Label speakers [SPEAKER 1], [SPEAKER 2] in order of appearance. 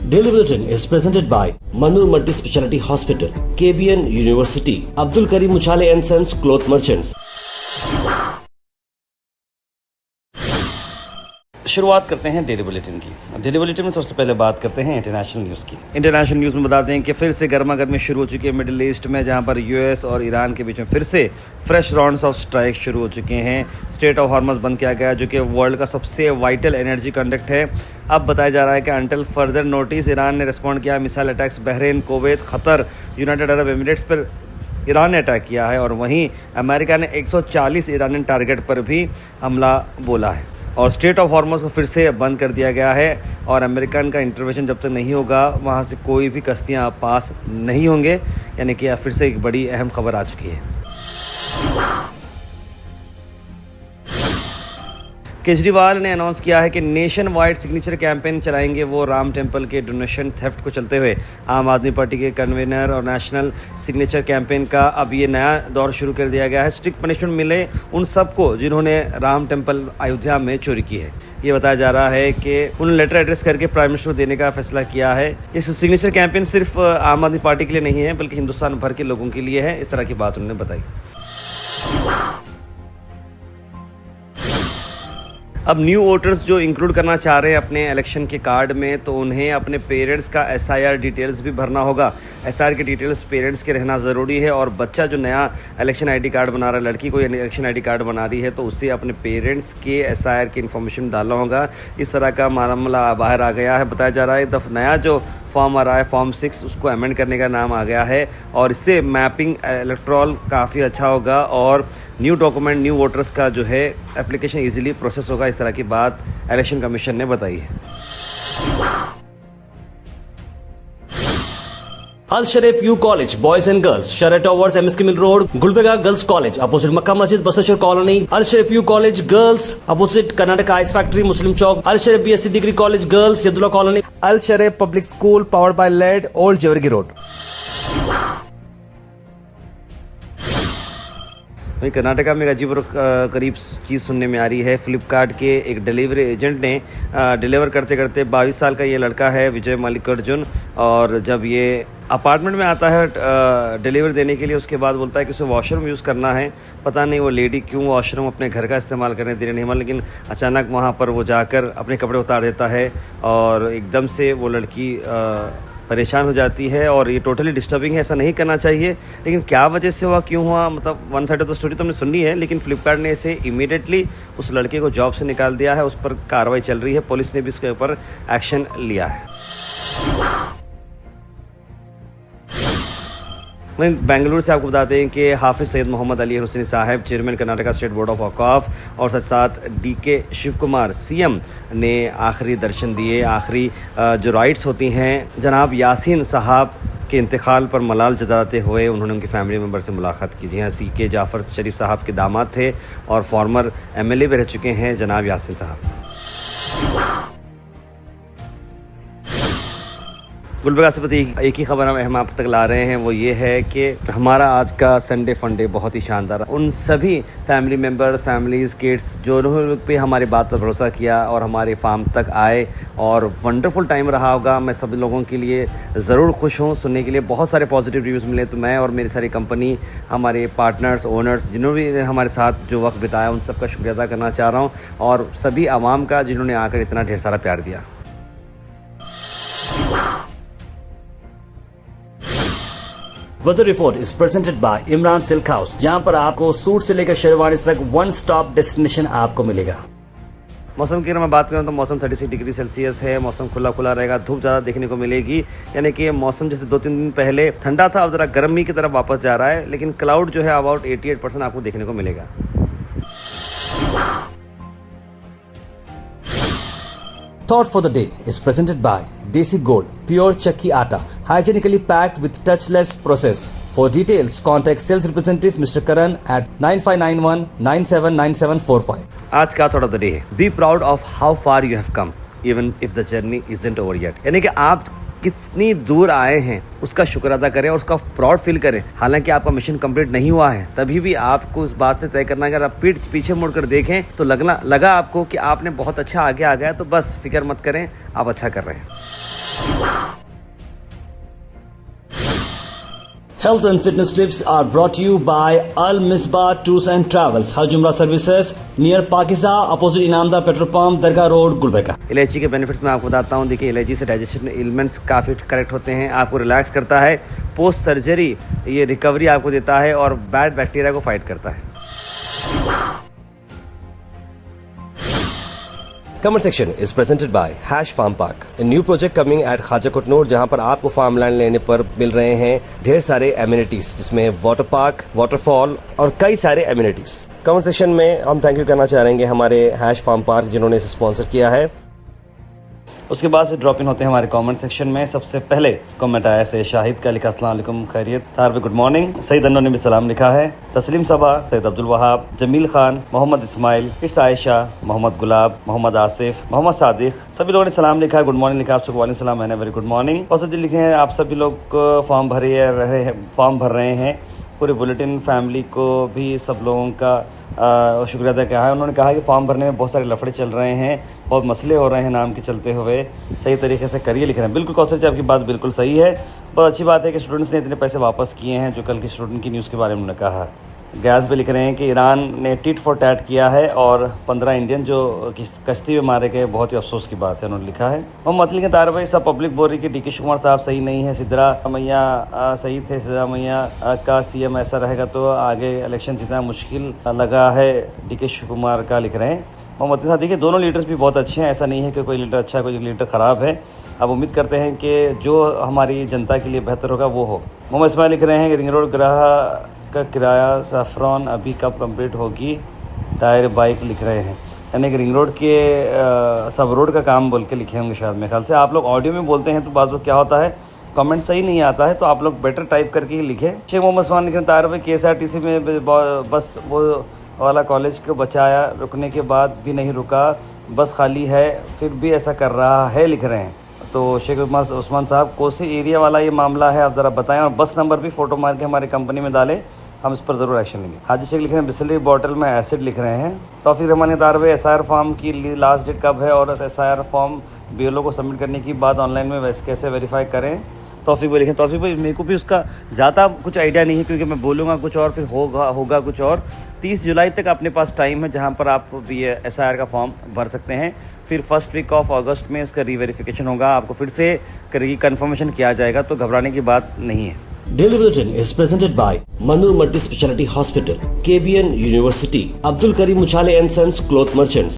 [SPEAKER 1] Daily Bulletin is presented by Manur Multi Speciality Hospital, KBN University, Abdul Karim Uchale and Sons Cloth Merchants.
[SPEAKER 2] शुरुआत करते हैं daily bulletin की। Daily bulletin में सबसे पहले बात करते हैं इंटरनेशनल न्यूज़ की। इंटरनेशनल न्यूज़ में बता दें कि फिर से गर्मा गर्मी शुरू हो चुकी है मिडिल ईस्ट में, जहां पर यूएस और ईरान के बीच में फिर से फ्रेश राउंड्स ऑफ स्ट्राइक शुरू हो चुके हैं। स्ट्रेट ऑफ हॉर्मज बंद किया गया, जो कि वर्ल्ड का सबसे वाइटल एनर्जी कंडक्ट है। अब बताया जा रहा है कि अंटिल फर्दर नोटिस ईरान ने रिस्पॉन्ड किया missile attacks Bahrain, Kuwait, Qatar, United Arab Emirates पर ईरान ने अटैक किया है। और वहीं अमेरिका ने 140 ईरानी टारगेट पर भी हमला बोला है। और स्ट्रेट ऑफ हॉर्मज को फिर से बंद कर दिया गया है और अमेरिकन का इंटरवेंशन जब तक नहीं होगा वहाँ से कोई भी कश्तियाँ पास नहीं होंगे, यानी कि फिर से एक बड़ी अहम खबर आ चुकी है। केजरीवाल ने अनाउंस किया है कि नेशन वाइड सिग्नेचर कैंपेन चलाएंगे वो राम टेम्पल के डोनेशन थेफ्ट को चलते हुए। आम आदमी पार्टी के कन्वीनर और नेशनल सिग्नेचर कैंपेन का अब ये नया दौर शुरू कर दिया गया है। स्ट्रिक्ट पनिशमेंट मिले उन सबको जिन्होंने राम टेम्पल अयोध्या में चोरी की है। ये बताया जा रहा है कि उन्होंने लेटर एड्रेस करके प्राइम मिनिस्टर को देने का फैसला किया है। इस सिग्नेचर कैंपेन सिर्फ आम आदमी पार्टी के लिए नहीं है, बल्कि हिंदुस्तान भर के लोगों के लिए है। इस तरह की बात उन्होंने बताई। अब न्यू वोटर्स जो इंक्लूड करना चाह रहे हैं अपने इलेक्शन के कार्ड में, तो उन्हें अपने पेरेंट्स का एसआईआर डिटेल्स भी भरना होगा। एसआईआर के डिटेल्स पेरेंट्स के रहना ज़रूरी है। और बच्चा जो नया इलेक्शन आईडी कार्ड बना रहा है, लड़की को इलेक्शन आईडी कार्ड बना रही है, तो उसे अपने पेरेंट्स के एसआईआर की इन्फॉर्मेशन डालना होगा। इस तरह का मामला बाहर आ गया है। बताया जा रहा है नया जो फॉर्म आ रहा है फॉर्म 6, उसको अमेंड करने का नाम आ गया है और इससे मैपिंग इलेक्ट्रॉल काफ़ी अच्छा होगा और न्यू डॉक्यूमेंट न्यू वोटर्स का जो है एप्लीकेशन इजीली प्रोसेस होगा। इस तरह की बात इलेक्शन कमीशन ने बताई है।
[SPEAKER 1] Al Sharif U College, Boys and Girls, Sharia Towers, MSK Mill Road, Gulbega Girls College, opposite Makkah Masjid, Basachar Colony. Al Sharif U College Girls, opposite Karnataka Ice Factory, Muslim Chowk. Al Sharif BSc Degree College Girls, Yadullah Colony. Al Sharif Public School, powered by LED, Old Jawargi Road.
[SPEAKER 2] वहीं कर्नाटका में अजीब और करीब चीज़ सुनने में आ रही है। फ्लिपकार्ट के एक डिलीवरी एजेंट ने डिलीवर करते करते 22 साल का ये लड़का है विजय मल्लिकार्जुन, और जब ये अपार्टमेंट में आता है डिलीवरी देने के लिए, उसके बाद बोलता है कि उसे वॉशरूम यूज़ करना है। पता नहीं वो लेडी क्यों वॉशरूम अपने घर का इस्तेमाल करने दे रही नहीं, लेकिन अचानक वहाँ पर वो जाकर अपने कपड़े उतार देता है और एकदम से वो लड़की परेशान हो जाती है। और ये टोटली डिस्टर्बिंग है, ऐसा नहीं करना चाहिए। लेकिन क्या वजह से हुआ, क्यों हुआ, मतलब one side of the story तो हमने सुनी है, लेकिन फ्लिपकार्ट ने इसे इमीडिएटली उस लड़के को जॉब से निकाल दिया है। उस पर कार्रवाई चल रही है, पुलिस ने भी इसके ऊपर एक्शन लिया है। वहीं बेंगलुरु से आपको बताते हैं कि हाफिज़ Syed Mohammad Ali Hussaini Sahab, chairman Karnataka state board of Auqaf, और साथ डीके शिव कुमार सीएम ने आखिरी दर्शन दिए। आखिरी जो राइट्स होती हैं, जनाब यासीन साहब के इंतकाल पर मलाल जताते हुए उन्होंने उनकी फैमिली मेम्बर से मुलाकात की। जी हाँ, सीके जाफ़र शरीफ साहब के दामाद थे और फॉर्मर एमएलए भी रह चुके हैं जनाब यासीन साहब। गुलबर्गा से बस एक ही खबर हम आप तक ला रहे हैं, वो ये है कि हमारा आज का संडे फंडे बहुत ही शानदार। उन सभी फैमिली मेम्बर्स, फैमिलीज़, किड्स जो लोग पे हमारी बात पर भरोसा किया और हमारे फार्म तक आए और वंडरफुल टाइम रहा होगा। मैं सब लोगों के लिए ज़रूर खुश हूँ। सुनने के लिए बहुत सारे पॉजिटिव रिव्यूज़ मिले, तो मैं और मेरी सारी कंपनी, हमारे पार्टनर्स, ओनर्स जिन्होंने भी हमारे साथ जो वक्त बिताया, उन सब का शुक्रिया अदा करना चाह रहा हूँ, और सभी आवाम का जिन्होंने आकर इतना ढेर सारा प्यार दिया।
[SPEAKER 1] Weather report is presented by Imran Silk House, जहां पर आपको सूट से लेकर शेरवानी तक वन स्टॉप डेस्टिनेशन आपको मिलेगा।
[SPEAKER 2] मौसम की अगर मैं बात करूं तो मौसम 36 डिग्री सेल्सियस है। मौसम खुला खुला रहेगा, धूप ज़्यादा देखने को मिलेगी, यानी कि मौसम जैसे 2-3 दिन पहले ठंडा था, अब ज़रा गर्मी की तरफ वापस जा रहा है। लेकिन क्लाउड जो है अबाउट 88% आपको देखने को मिलेगा।
[SPEAKER 1] Thought for the day is presented by Desi Gold, pure chakki atta, hygienically packed with touchless process. For details, contact sales representative Mr. Karan at 9591 979745.
[SPEAKER 2] आज का थॉट ऑफ द डे है, be proud of how far you have come even if the journey isn't over yet. यानी कि आप कितनी दूर आए हैं उसका शुक्र अदा करें और उसका प्राउड फील करें। हालांकि आपका मिशन कंप्लीट नहीं हुआ है, तभी भी आपको उस बात से तय करना है। अगर आप पीछे मुड़कर देखें तो लगा आपको कि आपने बहुत अच्छा आगे आ गया, तो बस फिक्र मत करें, आप अच्छा कर रहे हैं।
[SPEAKER 1] Health and fitness tips are brought to you by Al Misbah Tours and Travels, Hajj Umrah Services, near Pakiza, opposite Inamdar Petrol Pump, Dargah Road, Gulbeka.
[SPEAKER 2] इलायची के बेनिफिट्स मैं आपको बताता हूँ। देखिए, इलायची से डाइजेशन एलिमेंट्स काफ़ी करेक्ट होते हैं, आपको रिलैक्स करता है, पोस्ट सर्जरी ये रिकवरी आपको देता है और बैड बैक्टीरिया को फाइट करता है।
[SPEAKER 3] Comment section is presented by hash farm park, a new project coming at Khwaja Kotnur, जहां पर आपको फार्म लैंड लेने पर मिल रहे हैं ढेर सारे एमिनिटीज, जिसमें वाटर पार्क, वाटरफॉल और कई सारे एमिनिटीज। कमेंट सेक्शन में हम थैंक यू करना चाहेंगे हमारे हैश फार्म पार्क जिन्होंने इसे स्पॉन्सर किया है।
[SPEAKER 2] उसके बाद से ड्रॉप इन होते हैं हमारे कमेंट सेक्शन में। सबसे पहले कमेंट आया से शाहिद का, लिखा अस्सलाम वालेकुम, खैरियत, तार पे गुड मॉर्निंग। सईद अन्नो ने भी सलाम लिखा है। तस्लीम सबा, सैयद अब्दुल वहाब, जमील खान, मोहम्मद इस्माइल, इट्स आयशा, मोहम्मद गुलाब, मोहम्मद आसिफ, मोहम्मद सादिक, सभी लोगों ने सलाम लिखा है, गुड मॉर्निंग लिखा। आप सबको वालेकुम सलाम, मैंने वेरी गुड मॉर्निंग। पॉजिटिव लिखे हैं आप सभी लोग फॉर्म भर रहे हैं। पूरे बुलेटिन फैमिली को भी सब लोगों का शुक्रिया अदा किया है। उन्होंने कहा कि फॉर्म भरने में बहुत सारे लफड़े चल रहे हैं, बहुत मसले हो रहे हैं नाम के चलते हुए, सही तरीके से करिए, लिख रहे हैं। बिल्कुल कौशल जी, आपकी बात बिल्कुल सही है। बहुत अच्छी बात है कि स्टूडेंट्स ने इतने पैसे वापस किए हैं, जो कल की स्टूडेंट की न्यूज़ के बारे में उन्होंने कहा। गैस पे लिख रहे हैं कि ईरान ने टिट फॉर टैट किया है और 15 इंडियन जो कश्ती में मारे गए, बहुत ही अफसोस की बात है, उन्होंने लिखा है। मोहम्मद लिखे तार भाई, सब पब्लिक बोल रही कि डी.के. शिवकुमार साहब सही नहीं है, सिद्धरा मैया सही थे, सिद्धरा मैया का सीएम ऐसा रहेगा तो आगे इलेक्शन जीतना मुश्किल लगा है, डी.के. शिवकुमार का लिख रहे हैं। मोहम्मद के साथ देखिए, दोनों लीडर्स भी बहुत अच्छे हैं, ऐसा नहीं है कि कोई लीडर अच्छा है कोई लीडर ख़राब है। अब उम्मीद करते हैं कि जो हमारी जनता के लिए बेहतर होगा वो हो। मोहम्मद इस्माइल लिख रहे हैं कि रिंग रोड ग्राह का किराया सैफरॉन अभी कब कंप्लीट होगी, टायर बाइक लिख रहे हैं, यानी कि रिंग रोड के सब रोड का काम बोल के लिखे होंगे शायद, मेरे ख्याल से। आप लोग ऑडियो में बोलते हैं तो बाज़ क्या होता है, कमेंट सही नहीं आता है, तो आप लोग बेटर टाइप करके ही लिखें। शेख मोहम्मद उस्मान लिख रहे हैं तार भाई, KSRTC में बस वो वाला कॉलेज को बचाया, रुकने के बाद भी नहीं रुका, बस खाली है, फिर भी ऐसा कर रहा है, लिख रहे हैं। तो शेख उस्मान साहब, कोसी एरिया वाला ये मामला है, आप ज़रा बताएं और बस नंबर भी फ़ोटो मार के हमारी कंपनी में डालें, हम इस पर ज़रूर एक्शन लेंगे। हाजी शेख लिख रहे हैं बिस्लरी बॉटल में एसिड, लिख रहे हैं। तौफीक रहमान तार भाई, SIR फॉर्म की लास्ट डेट कब है और SIR फॉर्म BLO को सबमिट करने की बाद ऑनलाइन में कैसे वेरीफाई करें। तौफीक भाई लिखें, तौफीक भाई मेरे को भी उसका ज़्यादा कुछ आइडिया नहीं है, क्योंकि मैं बोलूँगा कुछ और फिर होगा कुछ और। 30 जुलाई तक अपने पास टाइम है, जहाँ पर आप भी SIR का फॉर्म भर सकते हैं। फिर फर्स्ट वीक ऑफ अगस्त में इसका रीवेरिफिकेशन होगा, आपको फिर से कन्फर्मेशन किया जाएगा, तो घबराने की बात नहीं है।
[SPEAKER 1] Daily Bulletin is presented by Manur Multi Speciality Hospital, KBN University, Abdul Karim Muchale and Sons Cloth Merchants.